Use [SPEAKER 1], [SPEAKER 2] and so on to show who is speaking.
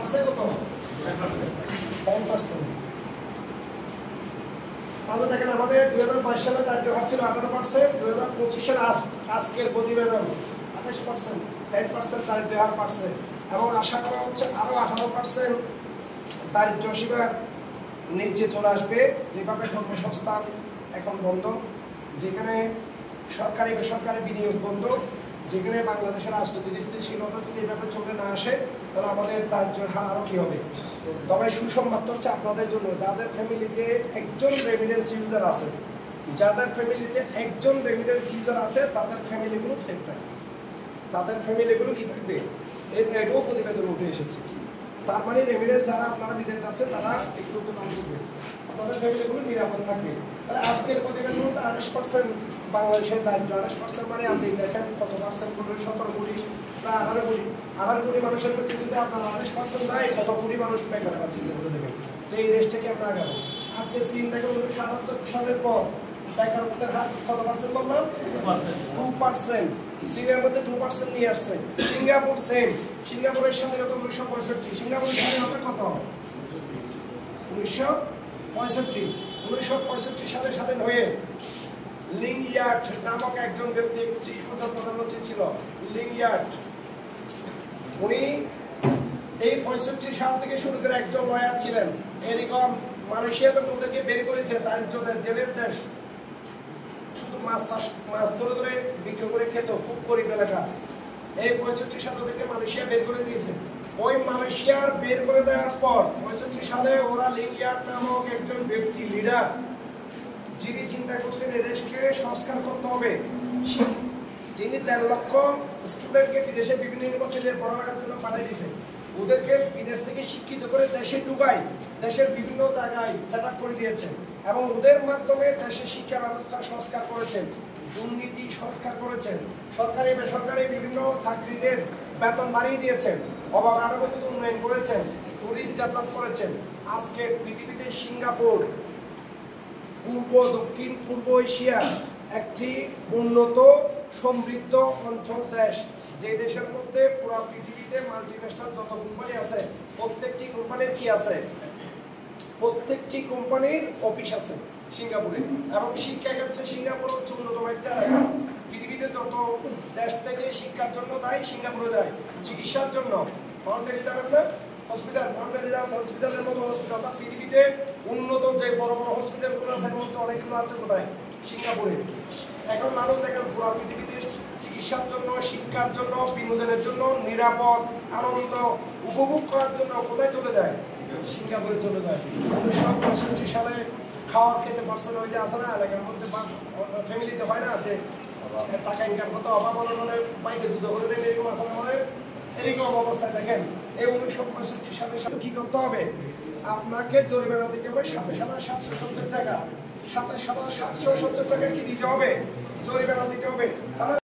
[SPEAKER 1] বাড়ছে কত 10%। তাহলে দেখেন আমাদের 2022 সালে দারিদ্র হার ছিল 18%, 2025 সালে আজকের প্রতিবেদন 28%, 10% দারিদ্র হার বাড়ছে এবং আশা করা হচ্ছে আরো 18% দারিদ্র সীমার নিচে চলে আসবে। যেভাবে কর্মসংস্থান এখন বন্ধ, যেখানে সরকারি বেসরকারি বিনিয়োগ বন্ধ, যেখানে বাংলাদেশের রাজনৈতিক স্থিতিশীলতা যদি এভাবে চলে না আসে তাহলে আমাদের দারিদ্র্যের হার আরও কী হবে। তবে সুসংবাদ হচ্ছে আপনাদের জন্য, যাদের ফ্যামিলিতে একজন রেমিটেন্স ইউজার আছে, যাদের ফ্যামিলিতে একজন রেমিটেন্স ইউজার আছে তাদের ফ্যামিলিগুলো সেফ থাকবে, তাদের ফ্যামিলিগুলো কী থাকবে, এটাও প্রতিবেদন উঠে এসেছে। তার মানে রেমিটেন্স যারা আপনারা বিদেশ যাচ্ছেন তারা একটু নাম করবে, আপনাদের ফ্যামিলিগুলো নিরাপদ থাকবে। তাহলে আজকের প্রতিবেদন 28% বাংলাদেশের দারিদ্র, 28% মানে আপনি দেখেন কত পার্সেন্ট করবেন, 17 কোটি প্রায় 18 কোটি মানুষের মধ্যে যদি আপনার 28% যায় কত কোটি মানুষ বেকার আছে দেখেন। তো এই দেশটাকে আমরা আগাবো। আজকে চীন দেখেন 1978 সালের পর বেকারত্বের হার কত পার্সেন্ট বললাম 2%, চীনের মধ্যে 2% নিয়ে আসছে। সিঙ্গাপুর সেম, সিঙ্গাপুরের স্বাধীনতা 1965, সিঙ্গাপুরের স্বাধীনতা কত 1965 সালে স্বাধীন হয়ে লিং ইয়াট নামক একজন ব্যক্তি 30 বছর প্রধানমন্ত্রী ছিল। লিং ইয়াট উনি এই 65 সাল থেকে শুরু করে একজন লয়ার ছিলেন। এরকম মালয়েশিয়া তো ওদেরকে বের করেছে দারিদ্র্যের জেলের দেশ, শুধু মাছ ধরে ধরে বিক্রি করে খেত, খুব গরিব এলাকা। এই 65 সাল থেকে মালয়েশিয়া বের করে দিয়েছে। ওই মালয়েশিয়ার বের করে দেওয়ার পর 65 সালে ওরা লিং ইয়াট নামক একজন ব্যক্তি লিডার, যিনি চিন্তা করছেন এদেশকে সংস্কার করতে হবে, তিনি 13 লক্ষ স্টুডেন্টকে বিদেশে বিভিন্ন ইউনিভার্সিটিতে পড়ালেখার জন্য পাঠিয়ে দিয়েছেন। ওদেরকে বিদেশ থেকে শিক্ষিত করে দেশে ঢুকাই, দেশের বিভিন্ন জায়গায় সেট আপ করে দিয়েছেন এবং ওদের মাধ্যমে দেশের শিক্ষা ব্যবস্থা সংস্কার করেছেন, দুর্নীতি সংস্কার করেছেন, সরকারি বেসরকারি বিভিন্ন চাকরিদের বেতন বাড়িয়ে দিয়েছেন, অবকাঠামোগত উন্নয়ন করেছেন, টুরিস্ট ডেভেলপ করেছেন। আজকে পৃথিবীতে সিঙ্গাপুর দক্ষিণ পূর্ব এশিয়ার একটি উন্নত সমৃদ্ধ অঞ্চল দেশ, যে দেশের মধ্যে পুরো পৃথিবীতে মাল্টিন্যাশনাল যত কোম্পানি আছে প্রত্যেকটি কোম্পানির কি আছে, প্রত্যেকটি কোম্পানির অফিস আছে সিঙ্গাপুরে। এবং শিক্ষা ক্ষেত্রে সিঙ্গাপুর হচ্ছে অন্যতম একটা জায়গা। পৃথিবীতে যত দেশ থেকে শিক্ষার জন্য যায় সিঙ্গাপুরে যায়, চিকিৎসার জন্য মাউন্ট এলিজাবেথ না হসপিটাল, মাউন্ট এলিজাবেথ হসপিটালের মতো হসপিটাল, পৃথিবীতে উন্নত যে বড় বড় হসপিটালগুলো আছে এর মধ্যে অনেকগুলো আছে কোথায়, সিঙ্গাপুরে। এখন মানুষ দেখেন পুরো পৃথিবীতে চিকিৎসার জন্য, শিক্ষার জন্য, বিনোদনের জন্য, নিরাপদ আনন্দ উপভোগ করার জন্য কোথায় চলে যায়, সিঙ্গাপুরে চলে যায়। 1965 সালে খাওয়ার খেতে পারছেন, ওই যে আছে না এলাকার মধ্যে ফ্যামিলিতে হয় না যে টাকা ইনকাম করতে অভাব হলে বাইকে যুদ্ধ করে দেবে, এরকম আছে আমাদের। এরকম অবস্থায় দেখেন এই 1965 সালের সাথে কি করতে হবে, আপনাকে জরিমানা দিতে হবে 7,770 টাকা, 7,770 টাকা কি দিতে হবে, জরিমানা দিতে হবে।